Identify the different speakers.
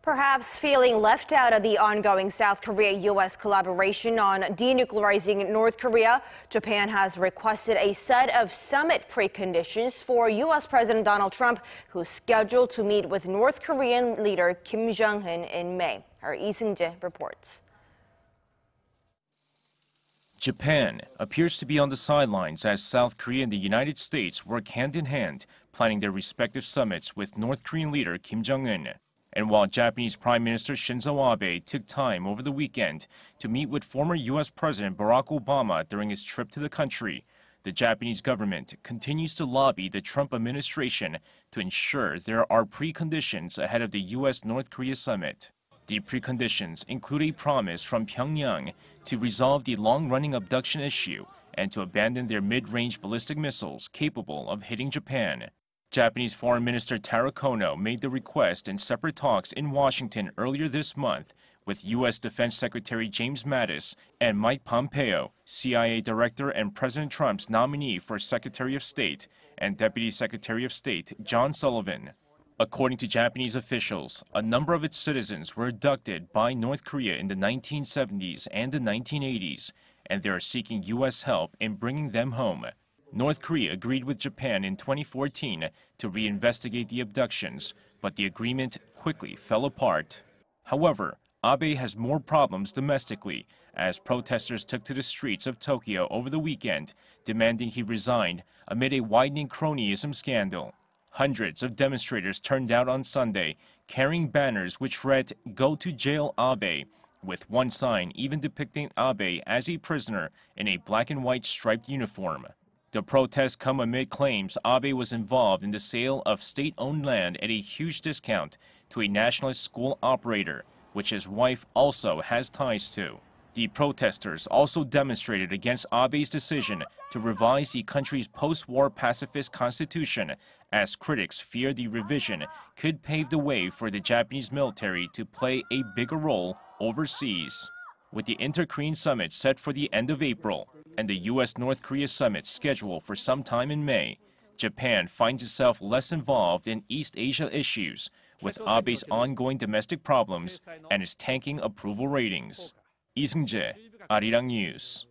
Speaker 1: Perhaps feeling left out of the ongoing South Korea-U.S. collaboration on denuclearizing North Korea, Japan has requested a set of summit preconditions for U.S. President Donald Trump, who's scheduled to meet with North Korean leader Kim Jong-un in May. Our Lee Seung-jae reports.
Speaker 2: Japan appears to be on the sidelines as South Korea and the United States work hand in hand, planning their respective summits with North Korean leader Kim Jong-un. And while Japanese Prime Minister Shinzo Abe took time over the weekend to meet with former U.S. President Barack Obama during his trip to the country, the Japanese government continues to lobby the Trump administration to ensure there are preconditions ahead of the U.S.-North Korea summit. The preconditions include a promise from Pyongyang to resolve the long-running abduction issue and to abandon their mid-range ballistic missiles capable of hitting Japan. Japanese Foreign Minister Taro Kono made the request in separate talks in Washington earlier this month with U.S. Defense Secretary James Mattis and Mike Pompeo, CIA Director and President Trump's nominee for Secretary of State, and Deputy Secretary of State John Sullivan. According to Japanese officials, a number of its citizens were abducted by North Korea in the 1970s and the 1980s, and they are seeking U.S. help in bringing them home. North Korea agreed with Japan in 2014 to reinvestigate the abductions, but the agreement quickly fell apart. However, Abe has more problems domestically, as protesters took to the streets of Tokyo over the weekend, demanding he resign amid a widening cronyism scandal. Hundreds of demonstrators turned out on Sunday, carrying banners which read, "Go to jail, Abe," with one sign even depicting Abe as a prisoner in a black and white striped uniform. The protests come amid claims Abe was involved in the sale of state-owned land at a huge discount to a nationalist school operator, which his wife also has ties to. The protesters also demonstrated against Abe's decision to revise the country's post-war pacifist constitution, as critics fear the revision could pave the way for the Japanese military to play a bigger role overseas. With the Inter-Korean summit set for the end of April and the U.S.-North Korea summit scheduled for sometime in May, Japan finds itself less involved in East Asia issues, with Abe's ongoing domestic problems and its tanking approval ratings. Lee Seung-jae, Arirang News.